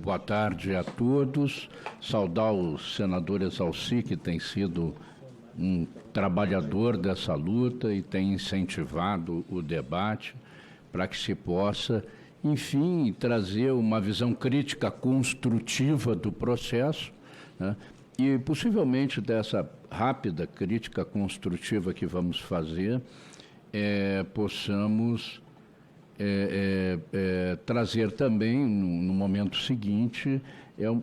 boa tarde a todos. Saudar o senador Exalci, que tem sido um trabalhador dessa luta e tem incentivado o debate para que se possa, enfim, trazer uma visão crítica construtiva do processo, né? E possivelmente dessa rápida crítica construtiva que vamos fazer, possamos trazer também, no momento seguinte,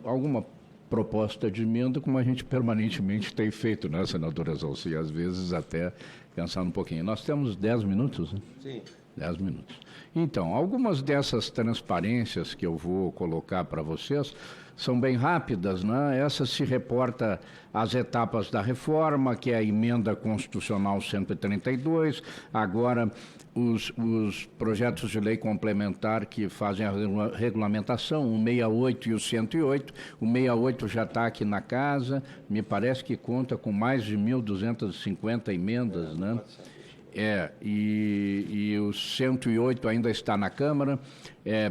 alguma proposta de emenda, como a gente permanentemente tem feito, né, senadora Exalci? Às vezes até pensando um pouquinho. Nós temos 10 minutos, né? Sim. 10 minutos. Então, algumas dessas transparências que eu vou colocar para vocês são bem rápidas, né? Essa se reporta às etapas da reforma, que é a emenda constitucional 132, agora os projetos de lei complementar que fazem a regulamentação, o 68 e o 108. O 68 já está aqui na casa, me parece que conta com mais de 1.250 emendas, né? E o 108 ainda está na Câmara,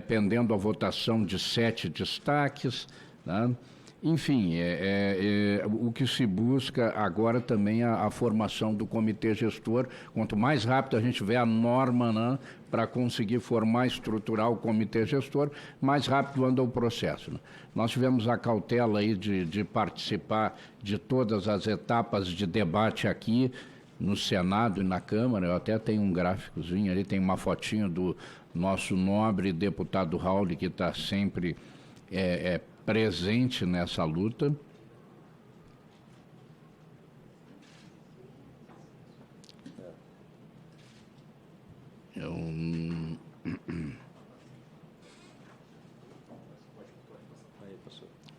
pendendo a votação de 7 destaques, né? Enfim, o que se busca agora também a formação do comitê gestor. Quanto mais rápido a gente vê a norma, né, para conseguir formar e estruturar o comitê gestor, mais rápido anda o processo, né? Nós tivemos a cautela aí de participar de todas as etapas de debate aqui, no Senado e na Câmara. Eu até tenho um gráficozinho ali, tem uma fotinho do nosso nobre deputado Raul, que está sempre presente nessa luta.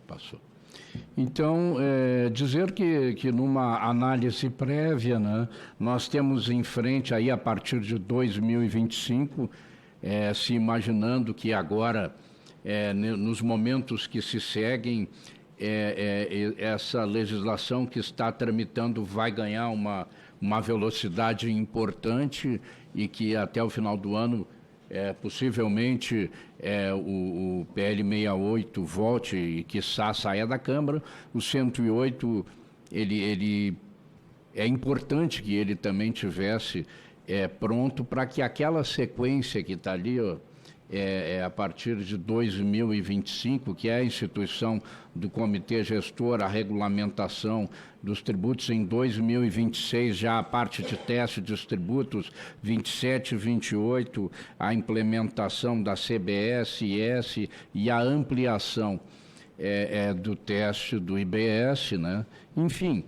Passou. Então, dizer que numa análise prévia, né, nós temos em frente aí a partir de 2025, se imaginando que agora, nos momentos que se seguem, essa legislação que está tramitando vai ganhar uma velocidade importante e que até o final do ano possivelmente o PL 68 volte e quiçá saia da Câmara. O 108, ele é importante que ele também tivesse pronto para que aquela sequência que está ali, a partir de 2025, que é a instituição do Comitê Gestor, a regulamentação dos tributos em 2026, já a parte de teste dos tributos, 27 e 28, a implementação da CBS, IS e a ampliação do teste do IBS, né? Enfim,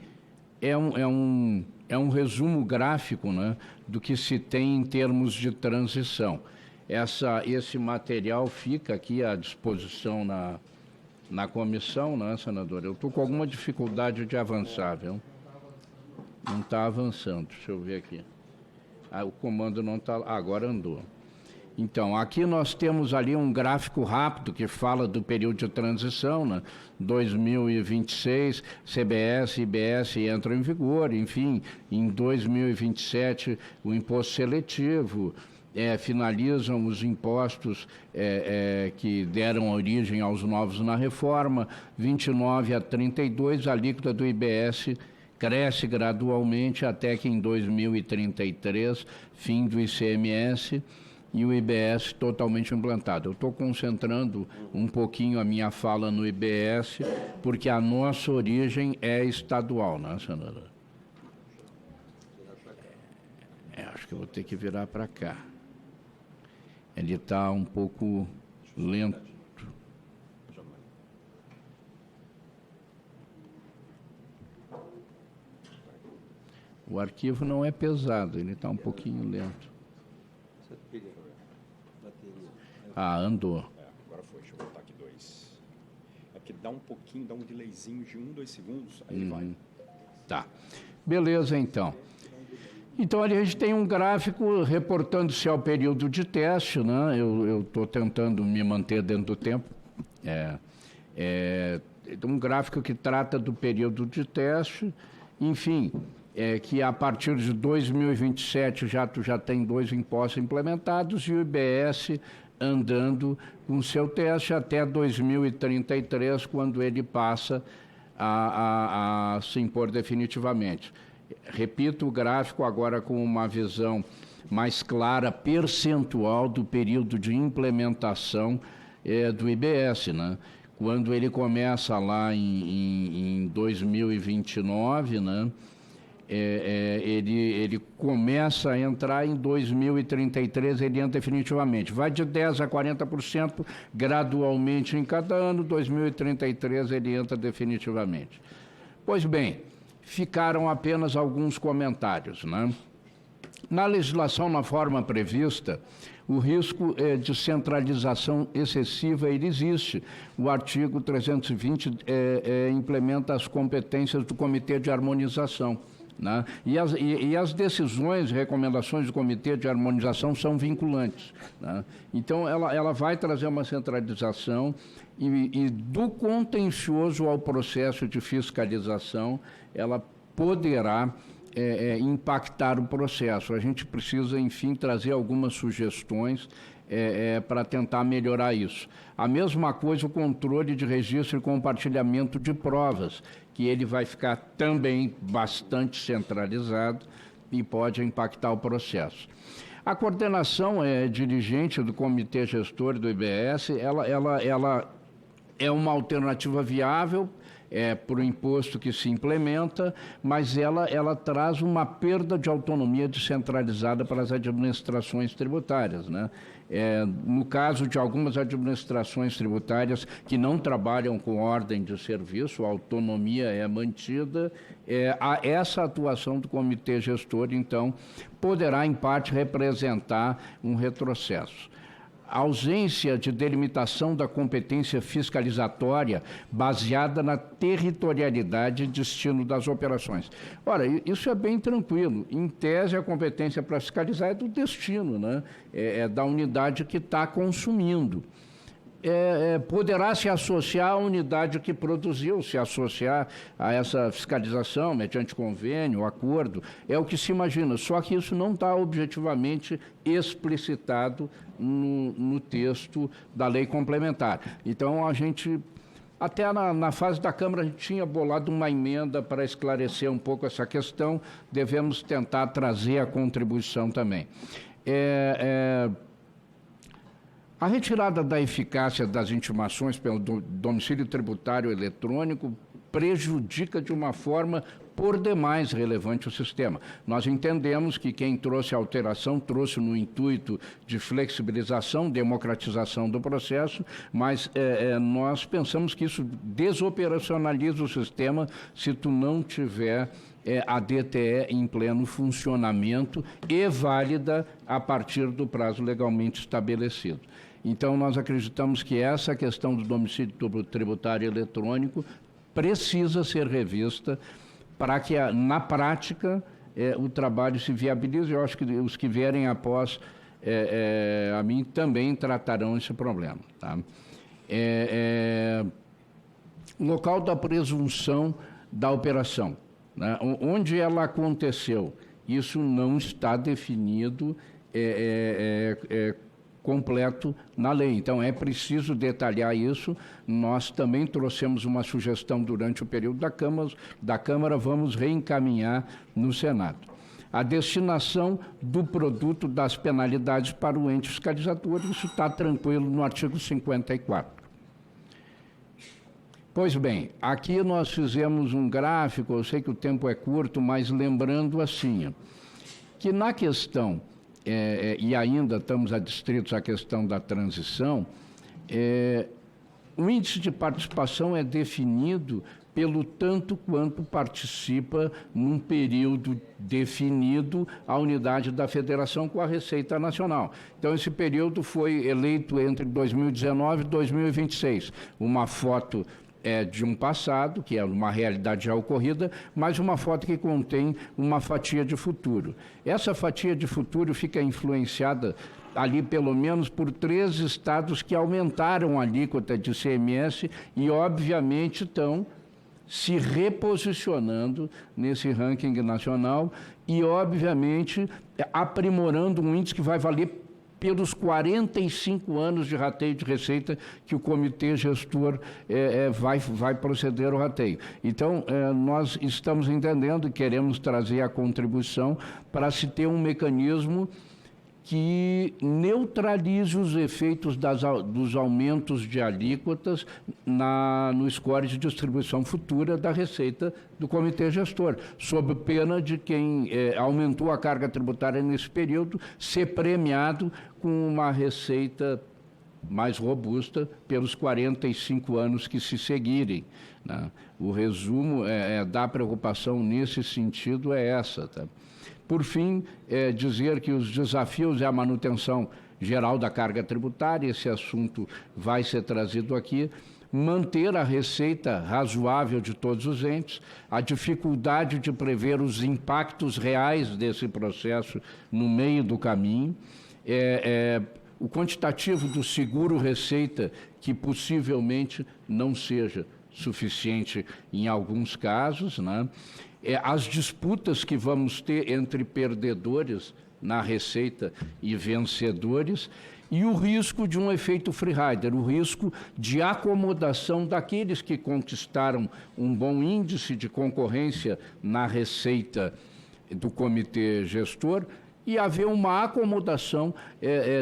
é um resumo gráfico, né, do que se tem em termos de transição. Esse material fica aqui à disposição na comissão, né, senador? Eu estou com alguma dificuldade de avançar, viu? Não está avançando, deixa eu ver aqui. O comando não está... agora andou. Então, aqui nós temos ali um gráfico rápido que fala do período de transição, né? 2026, CBS e IBS entram em vigor, enfim, em 2027 o imposto seletivo... finalizam os impostos que deram origem aos novos na reforma, 29 a 32, a alíquota do IBS cresce gradualmente até que em 2033, fim do ICMS e o IBS totalmente implantado. Eu estou concentrando um pouquinho a minha fala no IBS, porque a nossa origem é estadual, né, senadora? Acho que eu vou ter que virar para cá. Ele está um pouco lento. O arquivo não é pesado, ele está um pouquinho lento. Andou. Agora foi, deixa eu botar aqui 2. É porque dá um pouquinho, dá um delayzinho de 1, 2 segundos, aí ele vai. Tá. Beleza, então. Então, ali a gente tem um gráfico reportando-se ao período de teste, né? Eu estou tentando me manter dentro do tempo. Um gráfico que trata do período de teste, enfim, que a partir de 2027 já tem 2 impostos implementados e o IBS andando com seu teste até 2033, quando ele passa a se impor definitivamente. Repito o gráfico agora com uma visão mais clara, percentual do período de implementação do IBS, né? Quando ele começa lá em 2029, né? Ele começa a entrar em 2033, ele entra definitivamente. Vai de 10% a 40% gradualmente em cada ano, 2033 ele entra definitivamente. Pois bem, ficaram apenas alguns comentários, né? Na legislação, na forma prevista, o risco de centralização excessiva ele existe. O artigo 320 implementa as competências do Comitê de Harmonização, né? E as decisões, recomendações do Comitê de Harmonização são vinculantes, né? Então, ela vai trazer uma centralização e do contencioso ao processo de fiscalização, ela poderá impactar o processo. A gente precisa, enfim, trazer algumas sugestões para tentar melhorar isso. A mesma coisa o controle de registro e compartilhamento de provas, que ele vai ficar também bastante centralizado e pode impactar o processo. A coordenação dirigente do Comitê Gestor do IBS, ela é uma alternativa viável para o imposto que se implementa, mas ela traz uma perda de autonomia descentralizada para as administrações tributárias, né? No caso de algumas administrações tributárias que não trabalham com ordem de serviço, a autonomia é mantida, essa atuação do Comitê Gestor, então, poderá, em parte, representar um retrocesso. A ausência de delimitação da competência fiscalizatória baseada na territorialidade e destino das operações. Ora, isso é bem tranquilo. Em tese, a competência para fiscalizar é do destino, né? É da unidade que está consumindo. Poderá se associar à unidade que produziu, se associar a essa fiscalização mediante convênio, acordo, é o que se imagina, só que isso não está objetivamente explicitado no texto da lei complementar. Então, a gente, até na fase da Câmara, a gente tinha bolado uma emenda para esclarecer um pouco essa questão, devemos tentar trazer a contribuição também. A retirada da eficácia das intimações pelo domicílio tributário eletrônico prejudica de uma forma por demais relevante o sistema. Nós entendemos que quem trouxe a alteração trouxe no intuito de flexibilização, democratização do processo, mas nós pensamos que isso desoperacionaliza o sistema se tu não tiver a DTE em pleno funcionamento e válida a partir do prazo legalmente estabelecido. Então, nós acreditamos que essa questão do domicílio tributário eletrônico precisa ser revista para que, na prática, o trabalho se viabilize. Eu acho que os que vierem após a mim também tratarão esse problema, tá? Local da presunção da operação, né? Onde ela aconteceu, isso não está definido completo na lei. Então, é preciso detalhar isso. Nós também trouxemos uma sugestão durante o período da Câmara, vamos reencaminhar no Senado. A destinação do produto das penalidades para o ente fiscalizador, isso está tranquilo no artigo 54. Pois bem, aqui nós fizemos um gráfico, eu sei que o tempo é curto, mas lembrando assim, que na questão e ainda estamos adstritos à questão da transição, o índice de participação é definido pelo tanto quanto participa num período definido a unidade da federação com a Receita Nacional. Então, esse período foi eleito entre 2019 e 2026. Uma foto de um passado, que é uma realidade já ocorrida, mas uma foto que contém uma fatia de futuro. Essa fatia de futuro fica influenciada ali pelo menos por 3 estados que aumentaram a alíquota de ICMS e, obviamente, estão se reposicionando nesse ranking nacional e, obviamente, aprimorando um índice que vai valer pelos 45 anos de rateio de receita que o comitê gestor vai proceder ao rateio. Então, nós estamos entendendo e queremos trazer a contribuição para se ter um mecanismo que neutralize os efeitos dos aumentos de alíquotas no score de distribuição futura da receita do comitê gestor, sob pena de quem aumentou a carga tributária nesse período ser premiado com uma receita mais robusta pelos 45 anos que se seguirem, né? O resumo da preocupação nesse sentido é essa, tá? Por fim, dizer que os desafios é a manutenção geral da carga tributária, esse assunto vai ser trazido aqui, manter a receita razoável de todos os entes, a dificuldade de prever os impactos reais desse processo no meio do caminho, o quantitativo do seguro-receita, que possivelmente não seja suficiente em alguns casos, né? As disputas que vamos ter entre perdedores na receita e vencedores, e o risco de um efeito free rider, o risco de acomodação daqueles que conquistaram um bom índice de concorrência na receita do comitê gestor e haver uma acomodação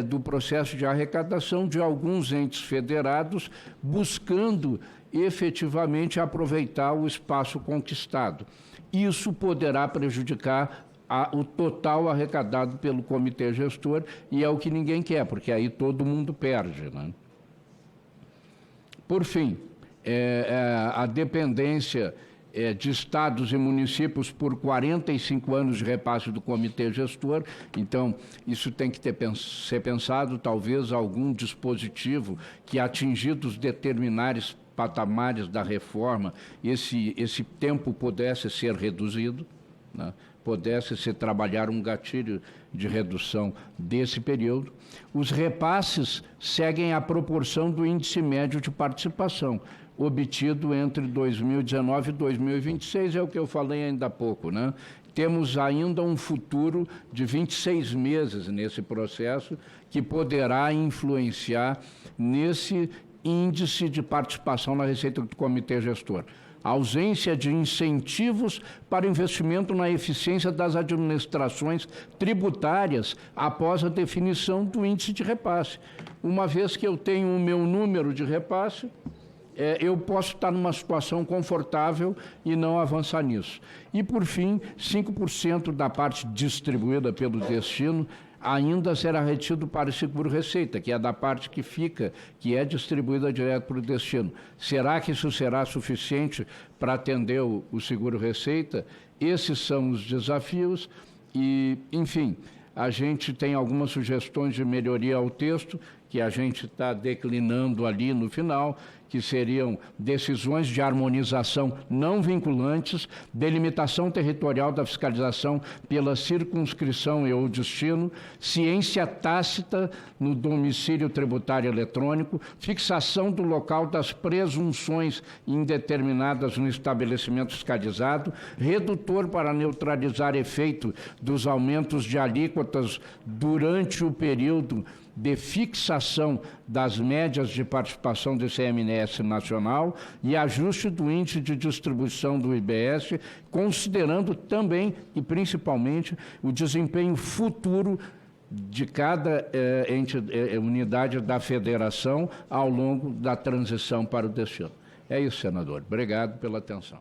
do processo de arrecadação de alguns entes federados buscando efetivamente aproveitar o espaço conquistado. Isso poderá prejudicar o total arrecadado pelo comitê gestor, e é o que ninguém quer, porque aí todo mundo perde, né? Por fim, a dependência de estados e municípios por 45 anos de repasse do comitê gestor, então isso tem que ser pensado, talvez algum dispositivo que, atingidos determinados patamares da reforma, esse tempo pudesse ser reduzido, né? Pudesse se trabalhar um gatilho de redução desse período. Os repasses seguem a proporção do índice médio de participação, obtido entre 2019 e 2026, é o que eu falei ainda há pouco, né? Temos ainda um futuro de 26 meses nesse processo que poderá influenciar nesse índice de participação na receita do comitê gestor. A ausência de incentivos para investimento na eficiência das administrações tributárias após a definição do índice de repasse. Uma vez que eu tenho o meu número de repasse, eu posso estar numa situação confortável e não avançar nisso. E, por fim, 5% da parte distribuída pelo destino ainda será retido para o seguro-receita, que é da parte que fica, que é distribuída direto para o destino. Será que isso será suficiente para atender o seguro-receita? Esses são os desafios e, enfim, a gente tem algumas sugestões de melhoria ao texto, que a gente está declinando ali no final, que seriam decisões de harmonização não vinculantes, delimitação territorial da fiscalização pela circunscrição e ou destino, ciência tácita no domicílio tributário eletrônico, fixação do local das presunções indeterminadas no estabelecimento fiscalizado, redutor para neutralizar efeito dos aumentos de alíquotas durante o período de fixação das médias de participação do ICMS nacional e ajuste do índice de distribuição do IBS, considerando também e principalmente o desempenho futuro de cada unidade da federação ao longo da transição para o destino. É isso, senador. Obrigado pela atenção.